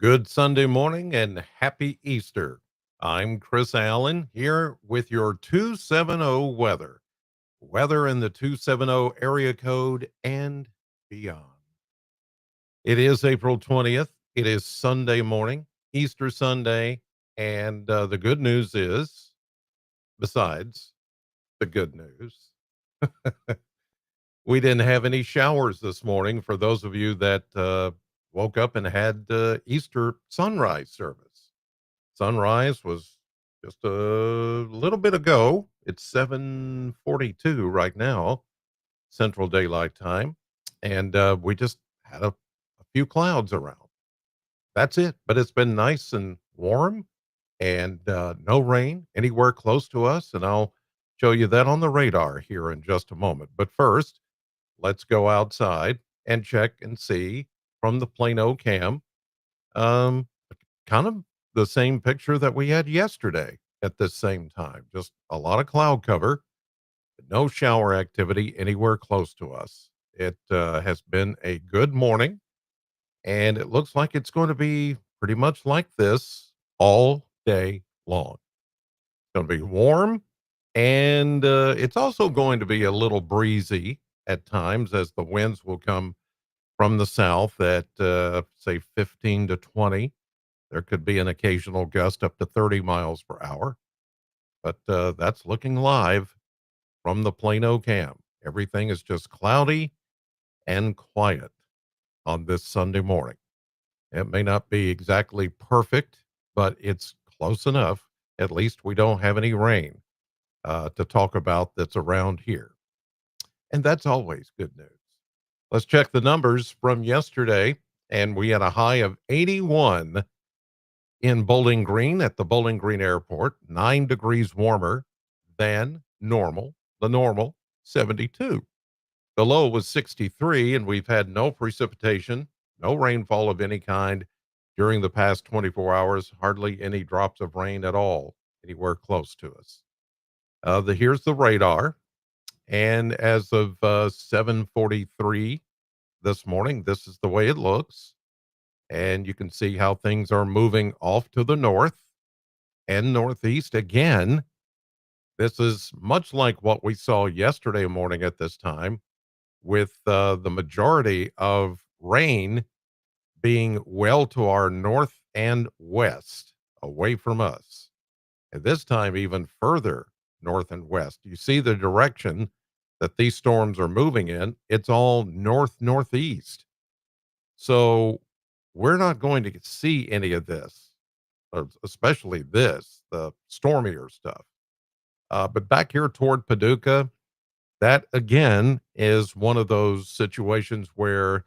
Good Sunday morning and happy Easter. I'm Chris Allen here with your 270 weather. Weather in the 270 area code and beyond. It is April 20th. It is Sunday morning, Easter Sunday. And the good news is, besides the good news, we didn't have any showers this morning for those of you that woke up and had Easter sunrise service. Sunrise was just a little bit ago. It's 7:42 right now, Central Daylight Time, and we just had a few clouds around. That's it, but it's been nice and warm and no rain anywhere close to us, and I'll show you that on the radar here in just a moment. But first, let's go outside and check and see from the Plano cam. Um, Kind of the same picture that we had yesterday at this same time. Just a lot of cloud cover, but no shower activity anywhere close to us. It has been a good morning, and it looks like it's going to be pretty much like this all day long. It's going to be warm, and it's also going to be a little breezy at times as the winds will come from the south at, say, 15 to 20. There could be an occasional gust up to 30 miles per hour, but that's looking live from the Plano cam. Everything is just cloudy and quiet on this Sunday morning. It may not be exactly perfect, but it's close enough. At least we don't have any rain to talk about that's around here. And that's always good news. Let's check the numbers from yesterday. And we had a high of 81 in Bowling Green at the Bowling Green Airport, 9 degrees warmer than normal. The normal, 72. The low was 63, and we've had no precipitation, no rainfall of any kind during the past 24 hours, hardly any drops of rain at all anywhere close to us. Here's the radar. And as of 7:43 this morning, this is the way it looks. And you can see how things are moving off to the north and northeast again. This is much like what we saw yesterday morning at this time, with the majority of rain being well to our north and west, away from us. And this time, even further north and west. You see the direction that these storms are moving in, it's all north northeast. So we're not going to see any of this, especially this, the stormier stuff. But back here toward Paducah, that again is one of those situations where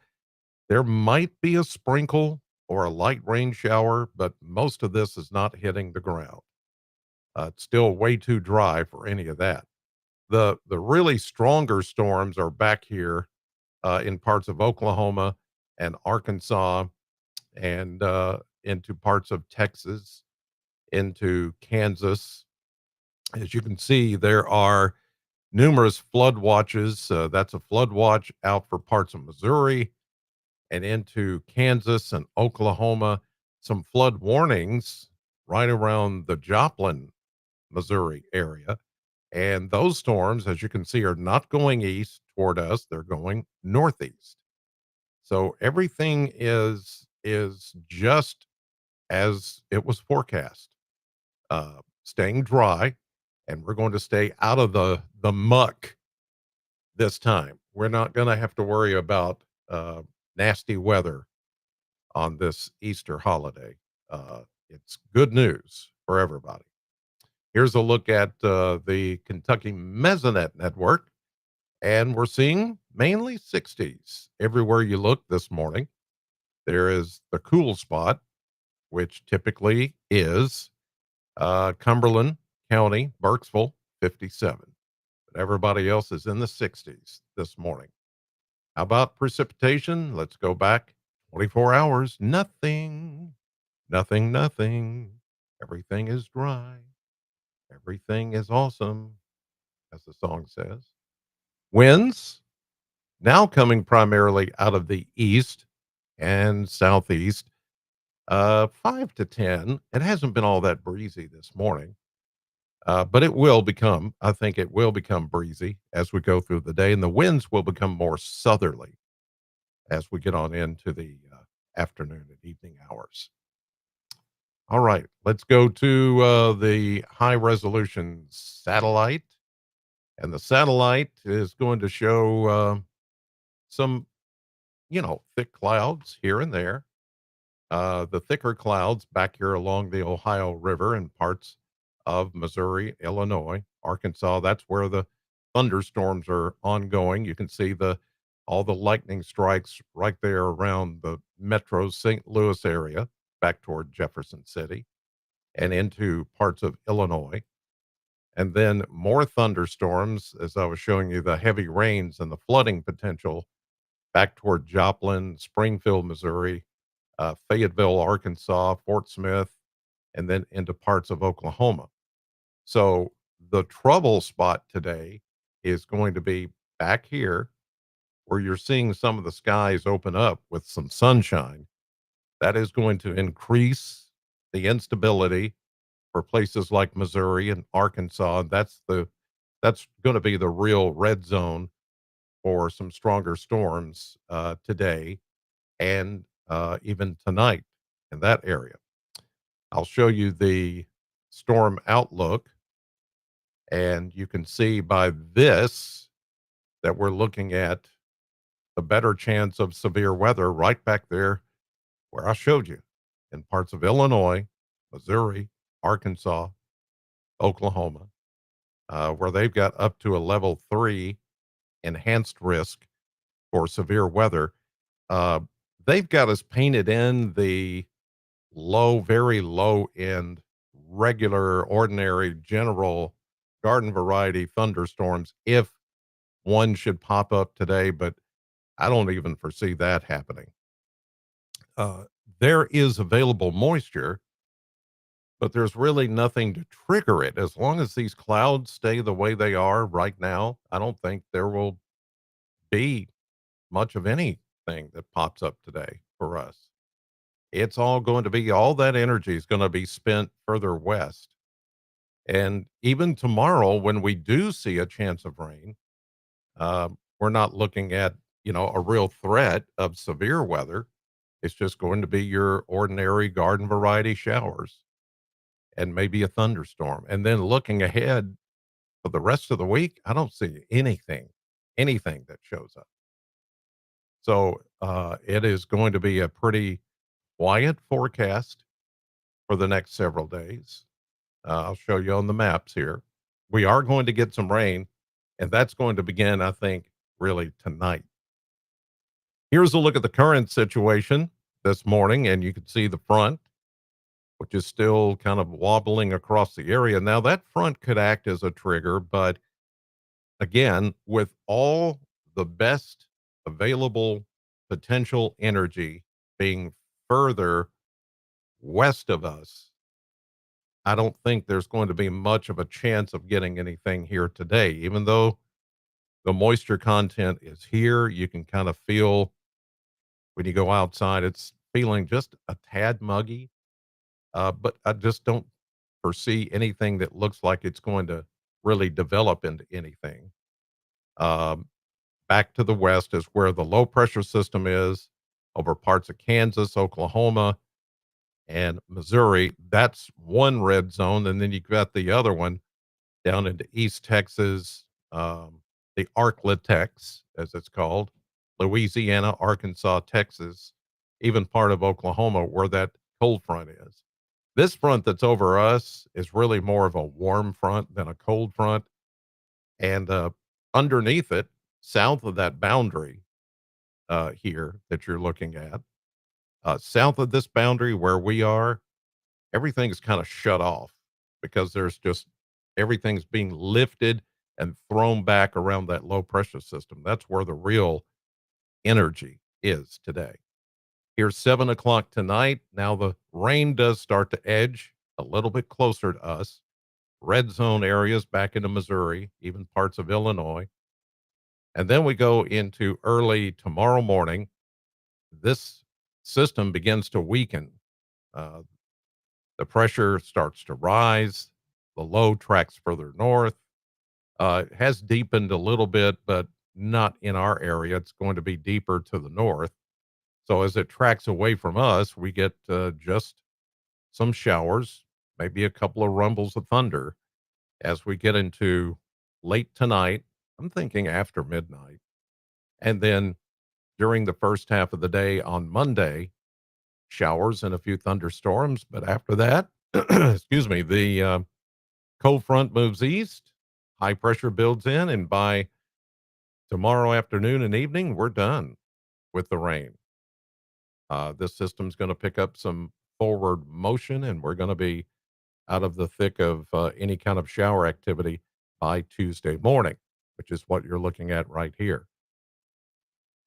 there might be a sprinkle or a light rain shower, but most of this is not hitting the ground. It's still way too dry for any of that. The really stronger storms are back here in parts of Oklahoma and Arkansas and into parts of Texas, into Kansas. As you can see, there are numerous flood watches. That's a flood watch out for parts of Missouri and into Kansas and Oklahoma. Some flood warnings right around the Joplin, Missouri area. And those storms, as you can see, are not going east toward us, they're going northeast. So everything is just as it was forecast, staying dry, and we're going to stay out of the muck this time. We're not going to have to worry about nasty weather on this Easter holiday. It's good news for everybody. Here's a look at the Kentucky Mesonet Network, and we're seeing mainly 60s everywhere you look this morning. There is the cool spot, which typically is Cumberland County, Burkesville, 57. But everybody else is in the 60s this morning. How about precipitation? Let's go back 24 hours. Nothing, nothing, nothing. Everything is dry. Everything is awesome, as the song says. Winds now coming primarily out of the east and southeast. 5 to 10. It hasn't been all that breezy this morning, but it will become, I think it will become breezy as we go through the day, and the winds will become more southerly as we get on into the afternoon and evening hours. All right, let's go to the high resolution satellite. And the satellite is going to show some, thick clouds here and there. The thicker clouds back here along the Ohio River and parts of Missouri, Illinois, Arkansas. That's where the thunderstorms are ongoing. You can see all the lightning strikes right there around the metro St. Louis area, back toward Jefferson City and into parts of Illinois. And then more thunderstorms, as I was showing you, the heavy rains and the flooding potential back toward Joplin, Springfield, Missouri, Fayetteville, Arkansas, Fort Smith, and then into parts of Oklahoma. So the trouble spot today is going to be back here where you're seeing some of the skies open up with some sunshine. That is going to increase the instability for places like Missouri and Arkansas. That's going to be the real red zone for some stronger storms today and even tonight in that area. I'll show you the storm outlook, and you can see by this that we're looking at the better chance of severe weather right back there where I showed you in parts of Illinois, Missouri, Arkansas, Oklahoma, where they've got up to a level 3 enhanced risk for severe weather. Uh, they've got us painted in the low, very low end, regular, ordinary, general garden variety thunderstorms if one should pop up today, but I don't even foresee that happening. Uh, there is available moisture, but there's really nothing to trigger it. As long as these clouds stay the way they are right now, I don't think there will be much of anything that pops up today for us. It's all going to be, all that energy is going to be spent further west. And even tomorrow, when we do see a chance of rain, we're not looking at, a real threat of severe weather. It's just going to be your ordinary garden variety showers and maybe a thunderstorm. And then looking ahead for the rest of the week, I don't see anything that shows up. So it is going to be a pretty quiet forecast for the next several days. I'll show you on the maps here. We are going to get some rain, and that's going to begin, I think, really tonight. Here's a look at the current situation this morning, and you can see the front, which is still kind of wobbling across the area. Now, that front could act as a trigger, but again, with all the best available potential energy being further west of us, I don't think there's going to be much of a chance of getting anything here today. Even though the moisture content is here, you can kind of feel when you go outside, it's feeling just a tad muggy. But I just don't foresee anything that looks like it's going to really develop into anything. Um, Back to the west is where the low pressure system is over parts of Kansas, Oklahoma, and Missouri. That's one red zone. And then you've got the other one down into East Texas, the Arklatex, as it's called, Louisiana, Arkansas, Texas, even part of Oklahoma where that cold front is. This front that's over us is really more of a warm front than a cold front. And underneath it, south of that boundary here that you're looking at, south of this boundary where we are, everything is kind of shut off because there's just everything's being lifted and thrown back around that low pressure system. That's where the real energy is today. Here's 7 o'clock tonight. Now the rain does start to edge a little bit closer to us. Red zone areas back into Missouri, even parts of Illinois. And then we go into early tomorrow morning. This system begins to weaken. Uh, the pressure starts to rise. The low tracks further north. It has deepened a little bit, but not in our area. It's going to be deeper to the north. So as it tracks away from us, we get just some showers, maybe a couple of rumbles of thunder as we get into late tonight. I'm thinking after midnight. And then during the first half of the day on Monday, showers and a few thunderstorms. But after that, excuse me, the cold front moves east, high pressure builds in, and by tomorrow afternoon and evening, we're done with the rain. This system's going to pick up some forward motion, and we're going to be out of the thick of any kind of shower activity by Tuesday morning, which is what you're looking at right here.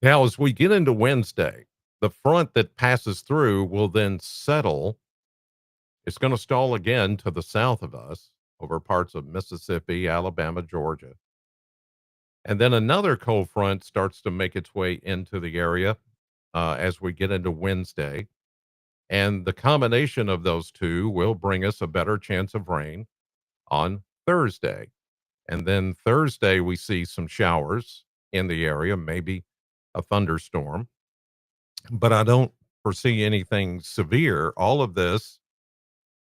Now, as we get into Wednesday, the front that passes through will then settle. It's going to stall again to the south of us over parts of Mississippi, Alabama, Georgia. And then another cold front starts to make its way into the area as we get into Wednesday. And the combination of those two will bring us a better chance of rain on Thursday. And then Thursday, we see some showers in the area, maybe a thunderstorm, but I don't foresee anything severe. All of this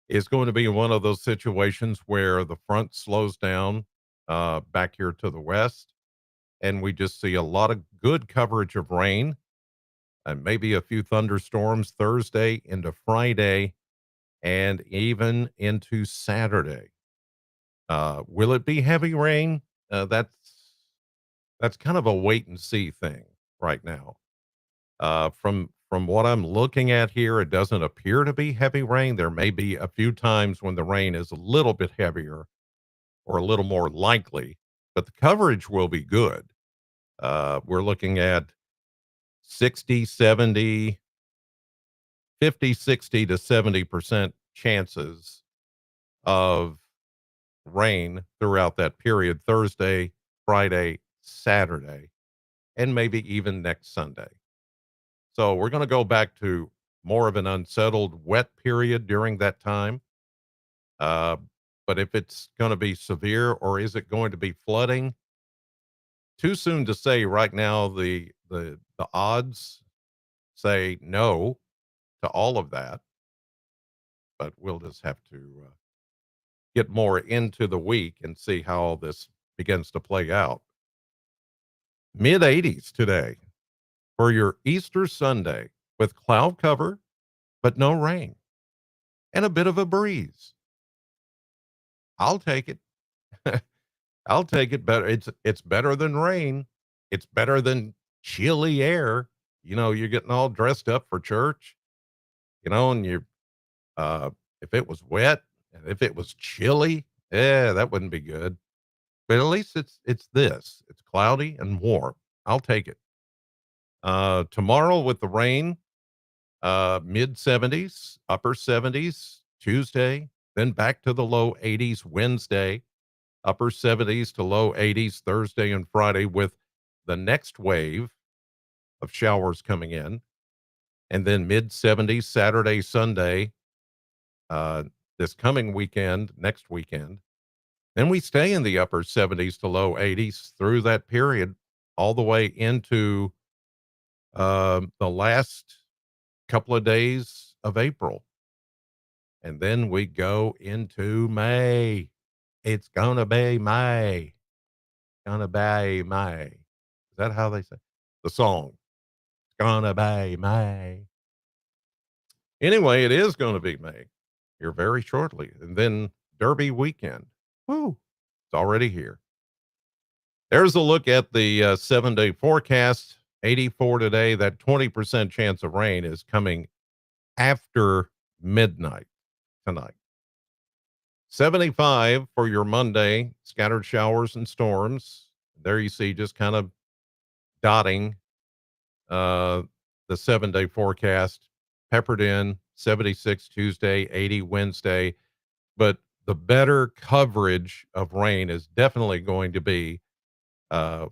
is going to be one of those situations where the front slows down back here to the west, and we just see a lot of good coverage of rain and maybe a few thunderstorms Thursday into Friday and even into Saturday. Will it be heavy rain? That's kind of a wait and see thing right now. From what I'm looking at here, it doesn't appear to be heavy rain. There may be a few times when the rain is a little bit heavier or a little more likely, but the coverage will be good. We're looking at 60, 70, 50, 60 to 70% chances of rain throughout that period Thursday, Friday, Saturday, and maybe even next Sunday. So we're going to go back to more of an unsettled, wet period during that time. Uh, but if it's going to be severe or is it going to be flooding? Too soon to say right now. The odds say no to all of that, but we'll just have to get more into the week and see how all this begins to play out. Mid 80s today for your Easter Sunday with cloud cover, but no rain and a bit of a breeze. I'll take it. I'll take it better. It's better than rain. It's better than chilly air. You're getting all dressed up for church, and uh if it was wet and if it was chilly, yeah, that wouldn't be good. But at least it's this. It's cloudy and warm. I'll take it. Tomorrow with the rain, mid 70s, upper 70s Tuesday, then back to the low 80s Wednesday, upper 70s to low 80s Thursday and Friday, with the next wave of showers coming in, and then mid 70s Saturday, Sunday, uh, this coming weekend, next weekend. Then we stay in the upper 70s to low 80s through that period, all the way into the last couple of days of April. And then we go into May. It's gonna be May. Gonna be May. Is that how they say the song? It's gonna be May. Anyway, it is gonna be May here very shortly. And then Derby weekend. Woo! It's already here. There's a look at the 7-day forecast. 84 today. That 20% chance of rain is coming after midnight tonight. 75 for your Monday, scattered showers and storms. There you see just kind of dotting uh, the 7-day forecast, peppered in. 76 Tuesday, 80 Wednesday. But the better coverage of rain is definitely going to be uh,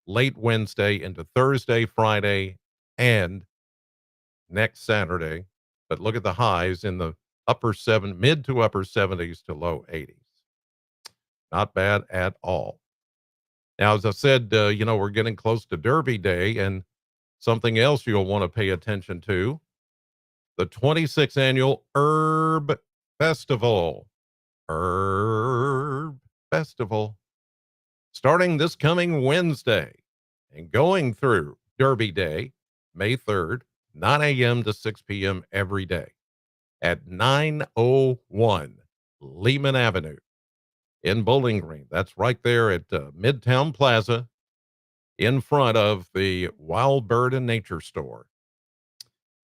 late Wednesday into Thursday, Friday, and next Saturday. but look at the highs in the mid to upper 70s to low 80s. Not bad at all. Now, as I said, we're getting close to Derby Day, and something else you'll want to pay attention to, the 26th annual Herb Festival. Herb Festival. Starting this coming Wednesday and going through Derby Day, May 3rd, 9 a.m. to 6 p.m. every day at 901 Lehman Avenue in Bowling Green. That's right there at Midtown Plaza in front of the Wild Bird and Nature Store.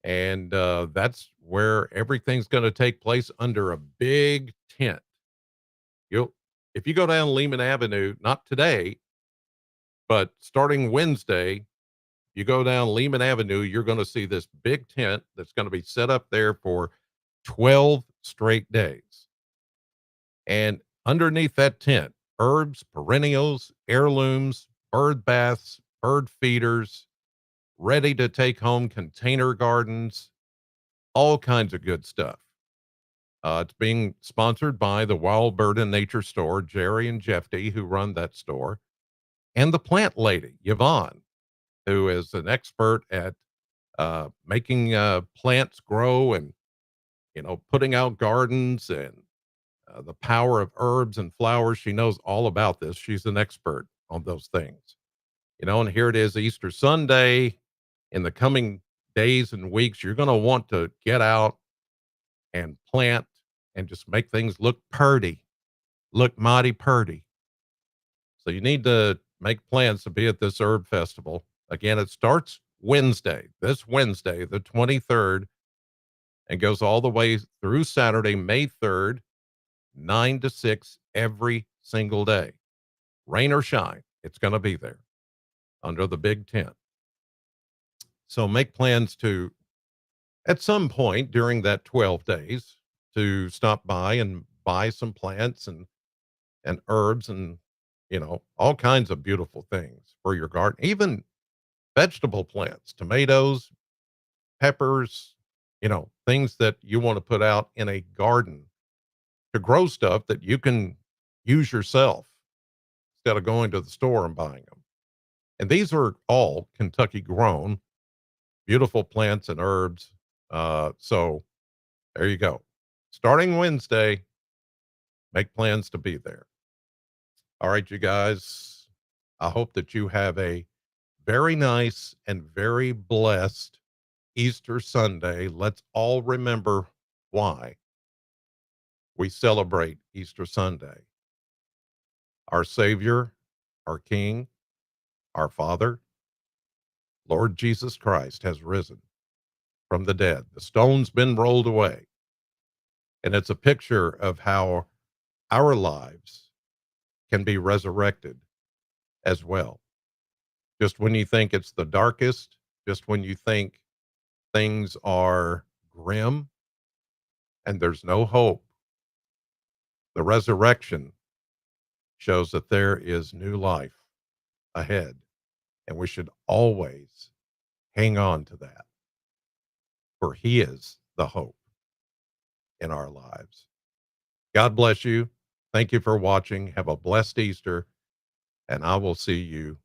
And that's where everything's going to take place under a big tent. You'll, if you go down Lehman Avenue, not today, but starting Wednesday, you go down Lehman Avenue, you're going to see this big tent that's going to be set up there for 12 straight days. And underneath that tent, herbs, perennials, heirlooms, bird baths, bird feeders, ready to take home container gardens, all kinds of good stuff. It's being sponsored by the Wild Bird and Nature Store, Jerry and Jeffy, who run that store, and the plant lady, Yvonne, who is an expert at making plants grow and, putting out gardens and the power of herbs and flowers. She knows all about this. She's an expert on those things. And here it is, Easter Sunday. In the coming days and weeks, you're going to want to get out and plant and just make things look purty, look mighty purty. So you need to make plans to be at this herb festival. Again, it starts this Wednesday, the 23rd, and goes all the way through Saturday, May 3rd, 9 to 6 every single day. Rain or shine, it's going to be there under the big tent. So make plans to, at some point during that 12 days, to stop by and buy some plants and herbs and, all kinds of beautiful things for your garden, even vegetable plants, tomatoes, peppers, things that you want to put out in a garden to grow stuff that you can use yourself instead of going to the store and buying them. And these are all Kentucky grown, beautiful plants and herbs. So there you go. Starting Wednesday, make plans to be there. All right, you guys, I hope that you have a very nice and very blessed Easter Sunday. Let's all remember why we celebrate Easter Sunday. Our Savior, our King, our Father, Lord Jesus Christ has risen from the dead. The stone's been rolled away. And it's a picture of how our lives can be resurrected as well. Just when you think it's the darkest, just when you think things are grim and there's no hope, the resurrection shows that there is new life ahead. And we should always hang on to that, for He is the hope in our lives. God bless you. Thank you for watching. Have a blessed Easter, and I will see you